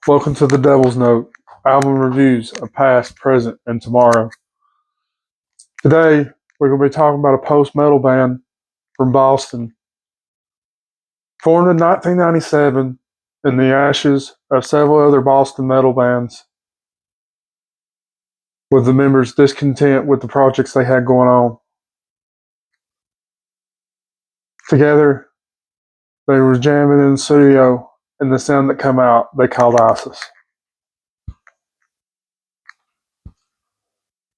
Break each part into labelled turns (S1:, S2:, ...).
S1: Welcome to the Devil's Note, album reviews of past, present, and tomorrow. Today, we're going to be talking about a post-metal band from Boston. Formed in 1997 in the ashes of several other Boston metal bands, with the members discontent with the projects they had going on. Together, they were jamming in the studio, and the sound that came out, they called ISIS.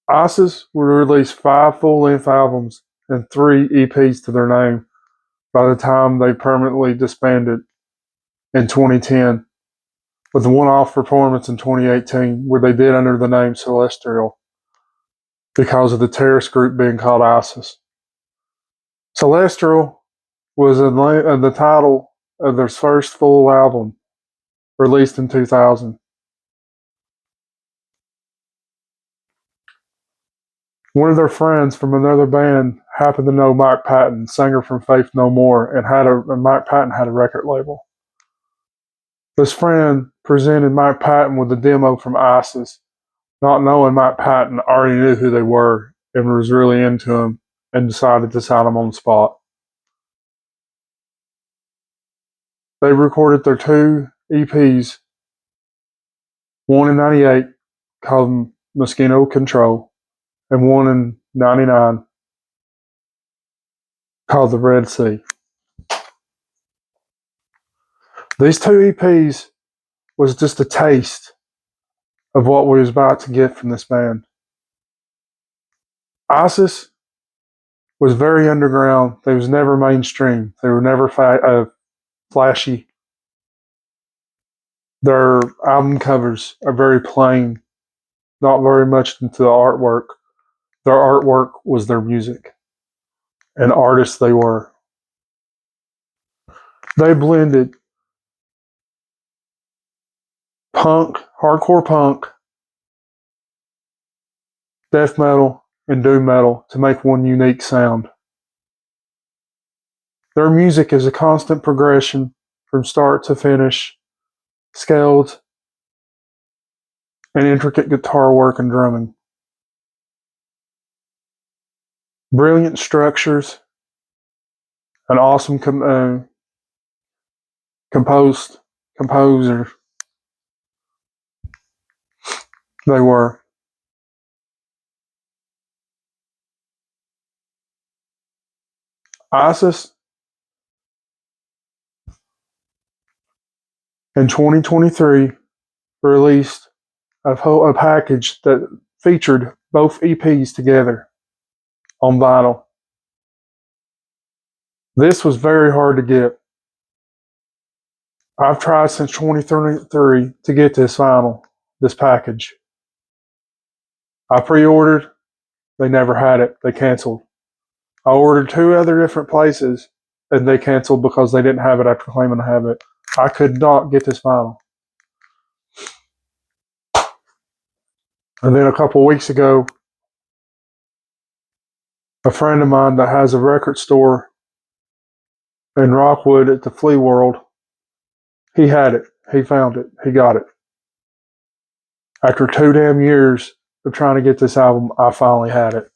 S1: ISIS would release 5 full-length albums and 3 EPs to their name by the time they permanently disbanded in 2010, with a one-off performance in 2018 where they did under the name Celestial because of the terrorist group being called ISIS. Celestial was the title of their first full album, released in 2000. One of their friends from another band happened to know Mike Patton, singer from Faith No More, and Mike Patton had a record label. This friend presented Mike Patton with a demo from ISIS, not knowing Mike Patton already knew who they were and was really into them and decided to sign them on the spot. They recorded their 2 EPs, one in 98 called Mosquito Control and one in 99 called The Red Sea. These 2 EPs was just a taste of what we was about to get from this band. ISIS was very underground. They was never mainstream. They were never flashy. Their album covers are very plain, not very much into the artwork. Their artwork was their music, and artists they were. They blended punk, hardcore punk, death metal, and doom metal to make one unique sound. Their music is a constant progression from start to finish, scaled and intricate guitar work and drumming. Brilliant structures, an awesome composer they were. ISIS in 2023 released a package that featured both EPs together on vinyl. This was very hard to get. I've tried since 2023 to get this vinyl, this package. I pre-ordered, they never had it, they canceled. I ordered 2 other different places and they canceled because they didn't have it after claiming to have it. I could not get this vinyl. And then a couple of weeks ago, a friend of mine that has a record store in Rockwood at the Flea World, he had it. He found it. He got it. After 2 damn years of trying to get this album, I finally had it.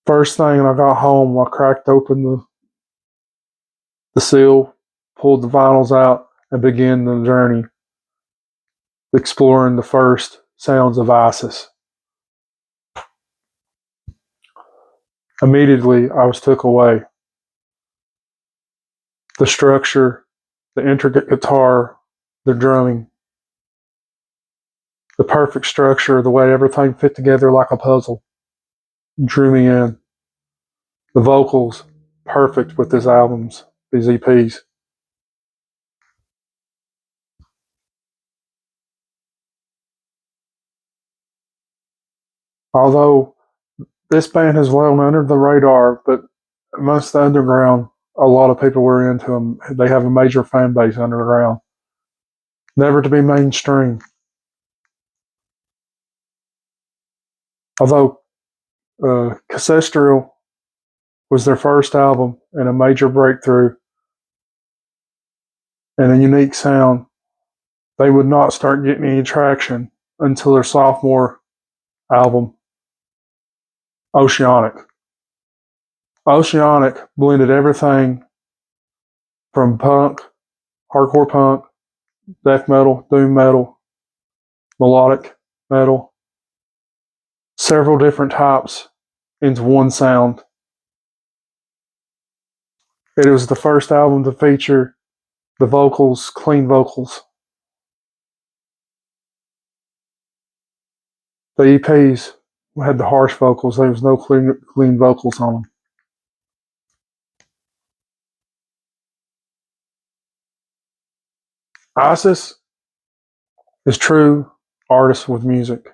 S1: First thing I got home, I cracked open the seal, pulled the vinyls out, and began the journey exploring the first sounds of ISIS. Immediately, I was took away. The structure, the intricate guitar, the drumming, the perfect structure, the way everything fit together like a puzzle, drew me in. The vocals, perfect with these albums, these EPs. Although this band has flown under the radar, but amongst the underground, a lot of people were into them. They have a major fan base underground. Never to be mainstream. Although Cassestral was their first album and a major breakthrough, and a unique sound, they would not start getting any traction until their sophomore album, Oceanic. Oceanic blended everything from punk, hardcore punk, death metal, doom metal, melodic metal, several different types into one sound. It was the first album to feature the vocals, clean vocals. The EPs had the harsh vocals. There was no clean vocals on them. ISIS is true artists with music.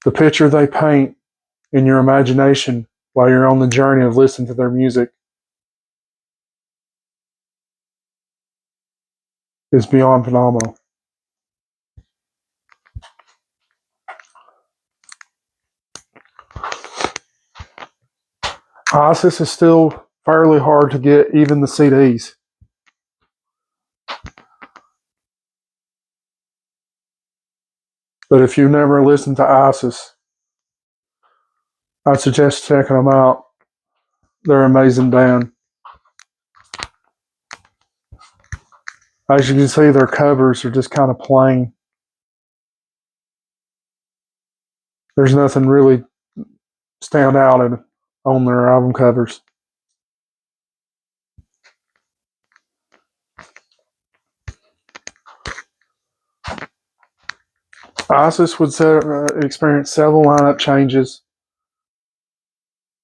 S1: The picture they paint in your imagination while you're on the journey of listening to their music is beyond phenomenal. ISIS is still fairly hard to get, even the CDs. But if you've never listened to ISIS, I'd suggest checking them out. They're an amazing band. As you can see, their covers are just kind of plain. There's nothing really stand out on their album covers. ISIS would experience several lineup changes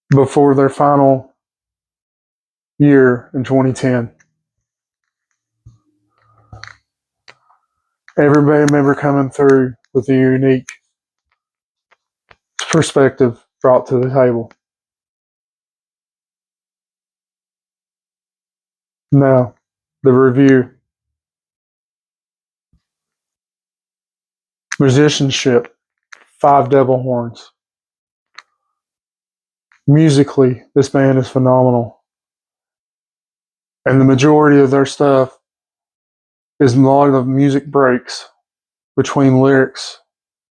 S1: before their final year in 2010. Every band member coming through with a unique perspective brought to the table. Now, the review. Musicianship, 5 devil horns. Musically, this band is phenomenal. And the majority of their stuff is a lot of music breaks between lyrics,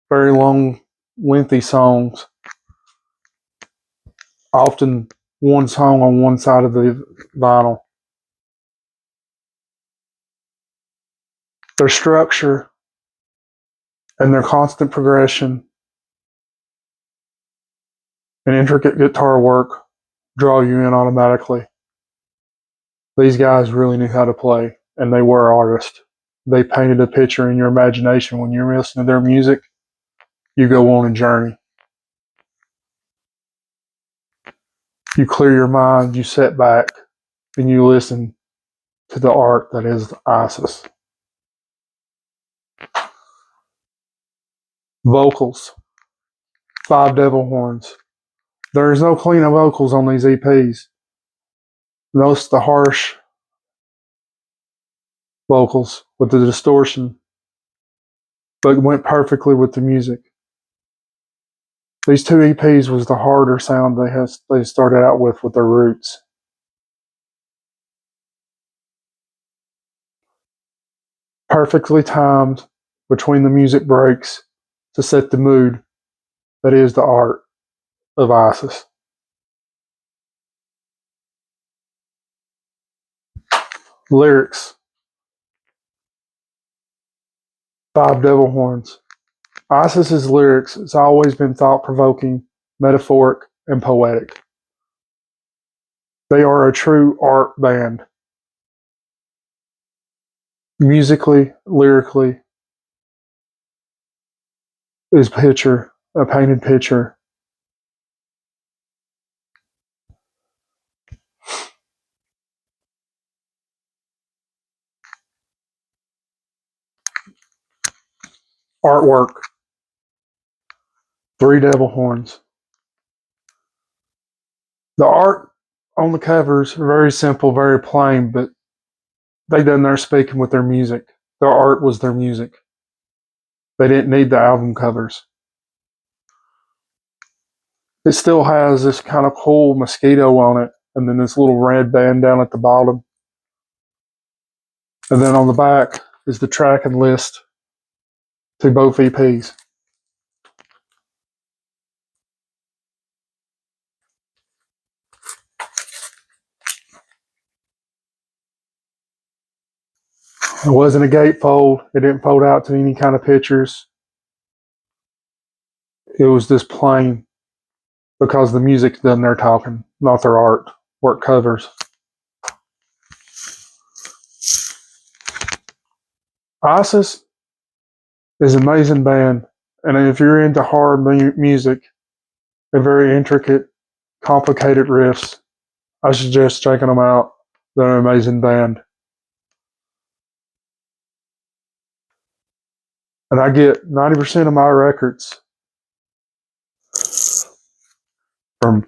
S1: very long, lengthy songs, often one song on one side of the vinyl. Their structure and their constant progression and intricate guitar work draw you in automatically. These guys really knew how to play, and they were artists. They painted a picture in your imagination. When you're listening to their music, you go on a journey. You clear your mind, you sit back, and you listen to the art that is ISIS. Vocals, 5 devil horns. There is no clean vocals on these EPs. Notice the harsh vocals with the distortion, but went perfectly with the music. These 2 EPs was the harder sound they started out with their roots. Perfectly timed between the music breaks to set the mood that is the art of ISIS. Lyrics, 5 devil horns. ISIS's lyrics has always been thought-provoking, metaphoric, and poetic. They are a true art band. Musically, lyrically, is a painted picture. Artwork, 3 devil horns. The art on the covers are very simple, very plain, but they done their speaking with their music. Their art was their music. They didn't need the album covers. It still has this kind of cool mosquito on it, and then this little red band down at the bottom. And then on the back is the tracking list to both EPs. It wasn't a gatefold. It didn't fold out to any kind of pictures. It was just plain because the music's done their talking, not their art, work covers. ISIS is an amazing band, and if you're into hard music and very intricate, complicated riffs, I suggest checking them out. They're an amazing band. And I get 90% of my records from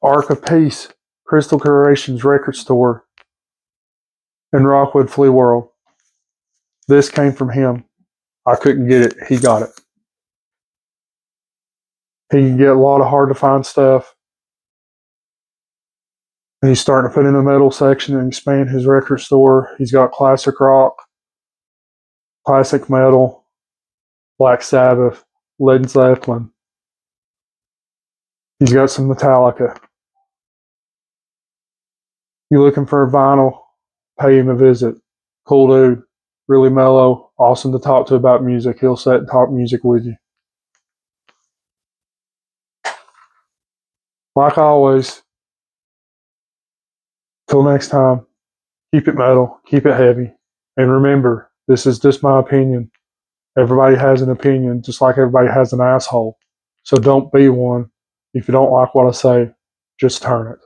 S1: Arc of Peace, Crystal Curations record store in Rockwood Flea World. This came from him. I couldn't get it. He got it. He can get a lot of hard to find stuff. And he's starting to put in a metal section and expand his record store. He's got classic rock, classic metal, Black Sabbath, Led Zeppelin. He's got some Metallica. You looking for a vinyl? Pay him a visit. Cool dude, really mellow, awesome to talk to about music. He'll sit and talk music with you. Like always, till next time, keep it metal, keep it heavy. And remember, this is just my opinion. Everybody has an opinion, just like everybody has an asshole. So don't be one. If you don't like what I say, just turn it.